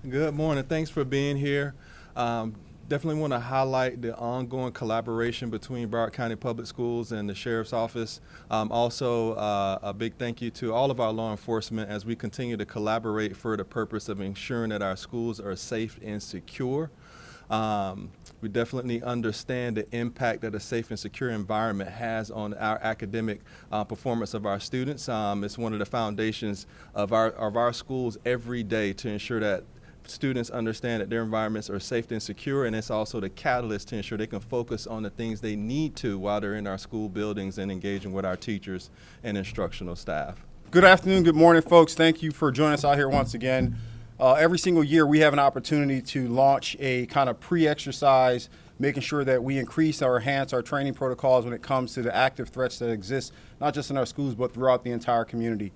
Good morning. Thanks for being here. Definitely want to highlight the ongoing collaboration between Broward County Public Schools and the Sheriff's Office. Also, a big thank you to all of our law enforcement as we continue to collaborate for the purpose of ensuring that our schools are safe and secure. We definitely understand the impact that a safe and secure environment has on our academic performance of our students. It's one of the foundations of our schools every day to ensure that students understand that their environments are safe and secure, and it's also the catalyst to ensure they can focus on the things they need to while they're in our school buildings and engaging with our teachers and instructional staff. Good afternoon, good morning, folks. Thank you for joining us out here once again. Every single year we have an opportunity to launch a kind of pre-exercise, making sure that we increase or enhance our training protocols when it comes to the active threats that exist, not just in our schools, but throughout the entire community.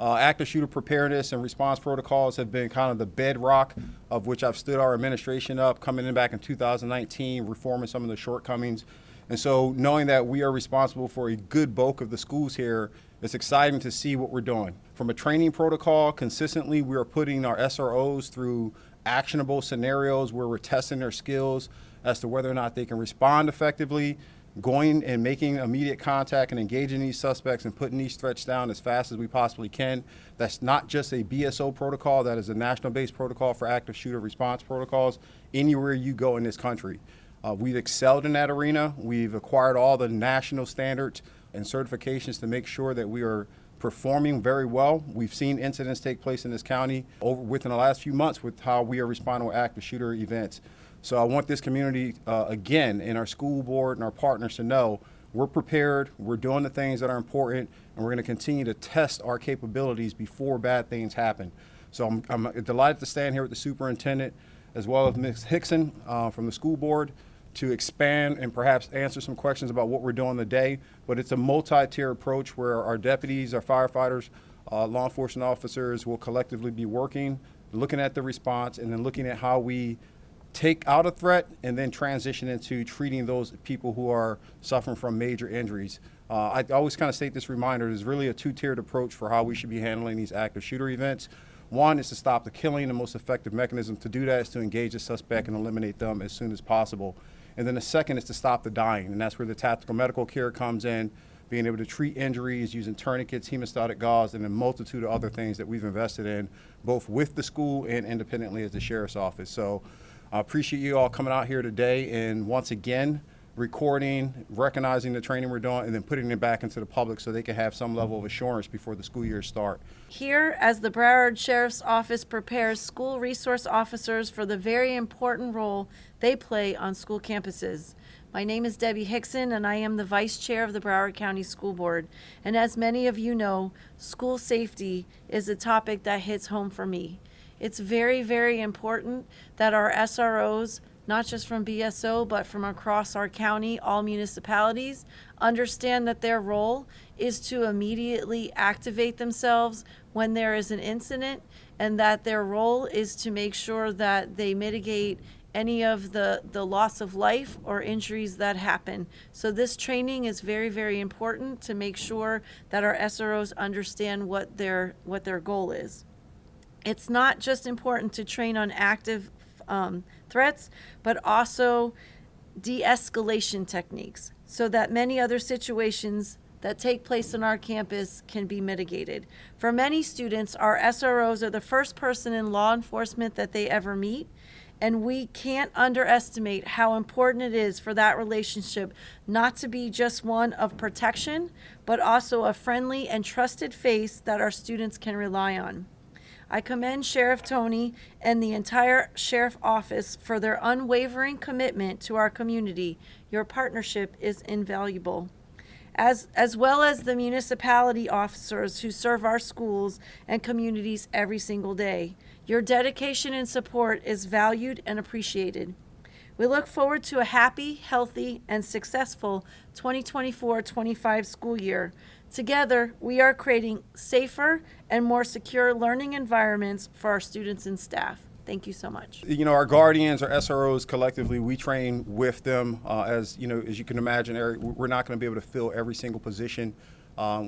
Active shooter preparedness and response protocols have been kind of the bedrock of which I've stood our administration up, coming in back in 2019, reforming some of the shortcomings. And so knowing that we are responsible for a good bulk of the schools here, it's exciting to see what we're doing. From a training protocol, consistently we are putting our SROs through actionable scenarios where we're testing their skills as to whether or not they can respond effectively, going and making immediate contact and engaging these suspects and putting these threats down as fast as we possibly can. That's not just a BSO protocol, that is a national-based protocol for active shooter response protocols anywhere you go in this country. We've excelled in that arena. We've acquired all the national standards and certifications to make sure that we are performing very well. We've seen incidents take place in this county within the last few months with how we are responding with active shooter events. So I want this community, again, and our school board and our partners to know we're prepared, we're doing the things that are important, and we're going to continue to test our capabilities before bad things happen. So I'm delighted to stand here with the superintendent as well as Ms. Hixon from the school board to expand and perhaps answer some questions about what we're doing today. But it's a multi-tier approach where our deputies, our firefighters, law enforcement officers will collectively be working, looking at the response, and then looking at how we take out a threat and then transition into treating those people who are suffering from major injuries. I always kind of state this reminder, there's really a two-tiered approach for how we should be handling these active shooter events. One is to stop the killing. The most effective mechanism to do that is to engage the suspect and eliminate them as soon as possible. And then the second is to stop the dying, and that's where the tactical medical care comes in, being able to treat injuries using tourniquets, hemostatic gauze, and a multitude of other things that we've invested in, both with the school and independently as the Sheriff's Office. So I appreciate you all coming out here today and once again recording, recognizing the training we're doing, and then putting it back into the public so they can have some level of assurance before the school year starts. Here, as the Broward Sheriff's Office prepares school resource officers for the very important role they play on school campuses. My name is Debbie Hixon, and I am the Vice Chair of the Broward County School Board. And as many of you know, school safety is a topic that hits home for me. It's very, very important that our SROs, not just from BSO, but from across our county, all municipalities, understand that their role is to immediately activate themselves when there is an incident, and that their role is to make sure that they mitigate any of the loss of life or injuries that happen. So this training is very, very important to make sure that our SROs understand what their goal is. It's not just important to train on active threats, but also de-escalation techniques so that many other situations that take place on our campus can be mitigated. For many students, our SROs are the first person in law enforcement that they ever meet, and we can't underestimate how important it is for that relationship not to be just one of protection, but also a friendly and trusted face that our students can rely on. I commend Sheriff Tony and the entire Sheriff Office for their unwavering commitment to our community. Your partnership is invaluable. As well as the municipality officers who serve our schools and communities every single day. Your dedication and support is valued and appreciated. We look forward to a happy, healthy, and successful 2024-25 school year. Together, we are creating safer and more secure learning environments for our students and staff. Thank you so much. You know, our guardians, our SROs, collectively, we train with them. As you know, as you can imagine, Eric, we're not going to be able to fill every single position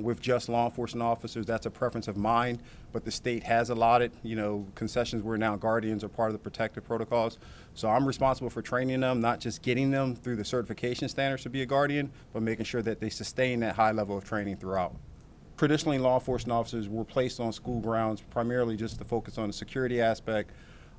with just law enforcement officers. That's a preference of mine, but the state has allotted, concessions where now guardians are part of the protective protocols. So I'm responsible for training them, not just getting them through the certification standards to be a guardian, but making sure that they sustain that high level of training throughout. Traditionally, law enforcement officers were placed on school grounds primarily just to focus on the security aspect,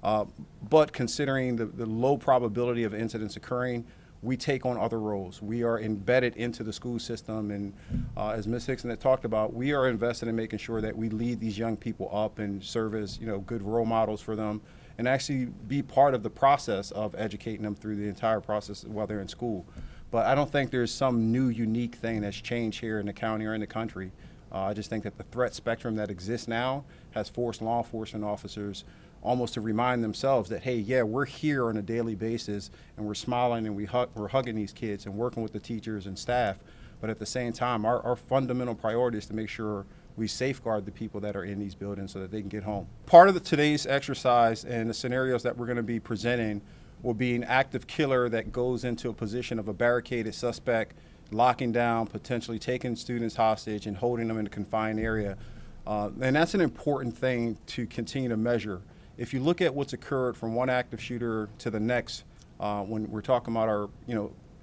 but considering the low probability of incidents occurring, we take on other roles. We are embedded into the school system, and as Ms. Hixon had talked about, we are invested in making sure that we lead these young people up and serve as good role models for them, and actually be part of the process of educating them through the entire process while they're in school. But I don't think there's some new unique thing that's changed here in the county or in the country. I just think that the threat spectrum that exists now has forced law enforcement officers almost to remind themselves that, hey, yeah, we're here on a daily basis and we're smiling and we're hugging these kids and working with the teachers and staff. But at the same time, our fundamental priority is to make sure we safeguard the people that are in these buildings so that they can get home. Part of today's exercise and the scenarios that we're going to be presenting will be an active killer that goes into a position of a barricaded suspect, locking down, potentially taking students hostage and holding them in a confined area. And that's an important thing to continue to measure. If you look at what's occurred from one active shooter to the next, when we're talking about our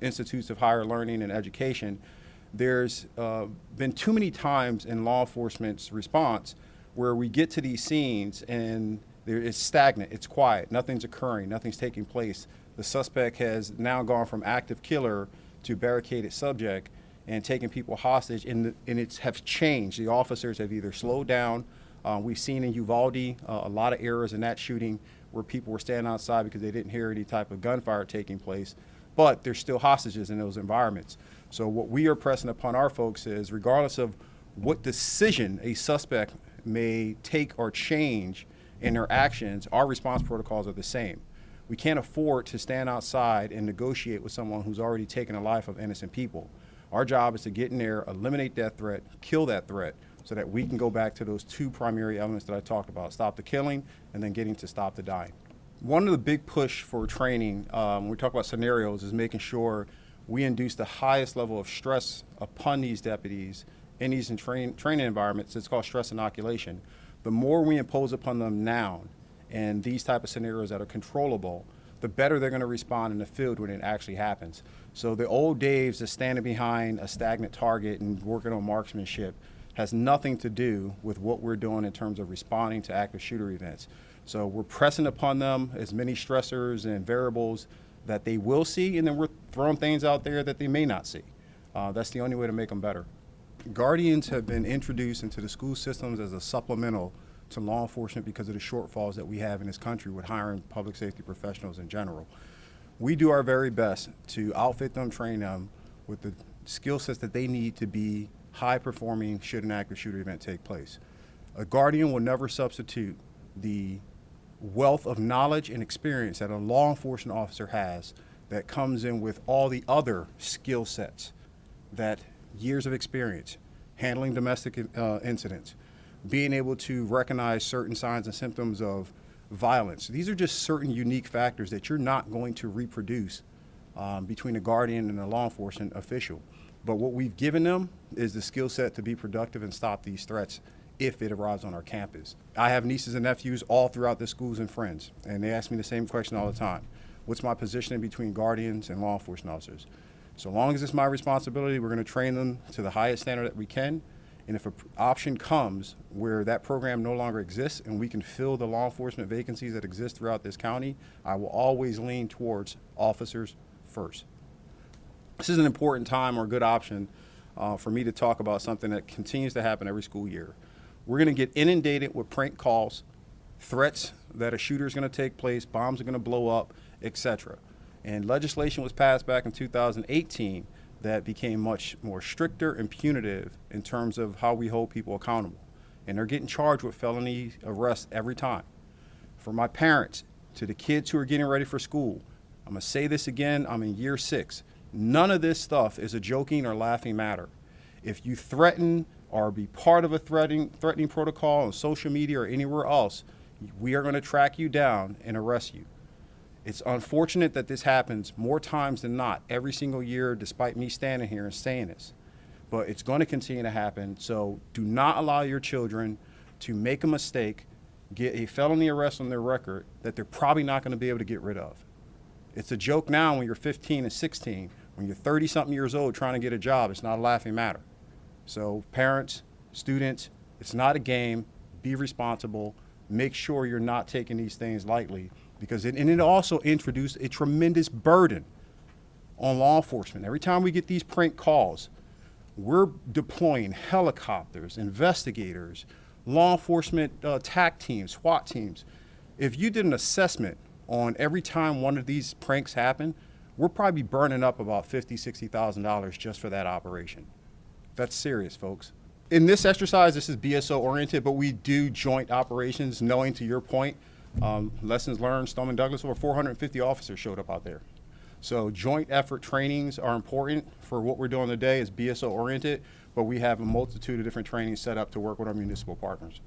institutes of higher learning and education, there's been too many times in law enforcement's response where we get to these scenes and it's stagnant, it's quiet, nothing's occurring, nothing's taking place. The suspect has now gone from active killer to barricaded subject and taking people hostage, and it has changed. The officers have either slowed down. We've seen in Uvalde a lot of errors in that shooting where people were standing outside because they didn't hear any type of gunfire taking place, but there's still hostages in those environments. So what we are pressing upon our folks is, regardless of what decision a suspect may take or change in their actions, our response protocols are the same. We can't afford to stand outside and negotiate with someone who's already taken a life of innocent people. Our job is to get in there, eliminate that threat, kill that threat, so that we can go back to those two primary elements that I talked about: stop the killing and then getting to stop the dying. One of the big push for training, when we talk about scenarios, is making sure we induce the highest level of stress upon these deputies in these training environments. It's called stress inoculation. The more we impose upon them now and these type of scenarios that are controllable, the better they're going to respond in the field when it actually happens. So the old days of standing behind a stagnant target and working on marksmanship has nothing to do with what we're doing in terms of responding to active shooter events. So we're pressing upon them as many stressors and variables that they will see, and then we're throwing things out there that they may not see. That's the only way to make them better. Guardians have been introduced into the school systems as a supplemental to law enforcement because of the shortfalls that we have in this country with hiring public safety professionals in general. We do our very best to outfit them, train them with the skill sets that they need to be high performing should an active shooter event take place. A guardian will never substitute the wealth of knowledge and experience that a law enforcement officer has that comes in with all the other skill sets, that years of experience, handling domestic incidents, being able to recognize certain signs and symptoms of violence. These are just certain unique factors that you're not going to reproduce between a guardian and a law enforcement official. But what we've given them is the skill set to be productive and stop these threats if it arrives on our campus. I have nieces and nephews all throughout the schools and friends, and they ask me the same question all the time. What's my positioning between guardians and law enforcement officers? So long as it's my responsibility, we're going to train them to the highest standard that we can. And if an option comes where that program no longer exists and we can fill the law enforcement vacancies that exist throughout this county, I will always lean towards officers first. This is an important time or a good option for me to talk about something that continues to happen every school year. We're going to get inundated with prank calls, threats that a shooter is going to take place, bombs are going to blow up, etc. And legislation was passed back in 2018 that became much more stricter and punitive in terms of how we hold people accountable. And they're getting charged with felony arrests every time. For my parents, to the kids who are getting ready for school, I'm going to say this again, I'm in year 6. None of this stuff is a joking or laughing matter. If you threaten or be part of a threatening protocol on social media or anywhere else, we are going to track you down and arrest you. It's unfortunate that this happens more times than not every single year, despite me standing here and saying this. but it's going to continue to happen. So do not allow your children to make a mistake, get a felony arrest on their record that they're probably not going to be able to get rid of. It's a joke now when you're 15 and 16. When you're 30-something years old trying to get a job, it's not a laughing matter. So parents, students, it's not a game. Be responsible. Make sure you're not taking these things lightly, because it also introduced a tremendous burden on law enforcement. Every time we get these prank calls, we're deploying helicopters, investigators, law enforcement TAC teams, SWAT teams. If you did an assessment on every time one of these pranks happen, we're probably burning up about $50,000, $60,000 just for that operation. That's serious, folks. In this exercise, this is BSO oriented, but we do joint operations, knowing, to your point, lessons learned, Stoneman Douglas, over 450 officers showed up out there. So joint effort trainings are important for what we're doing today. Is BSO oriented, but we have a multitude of different trainings set up to work with our municipal partners.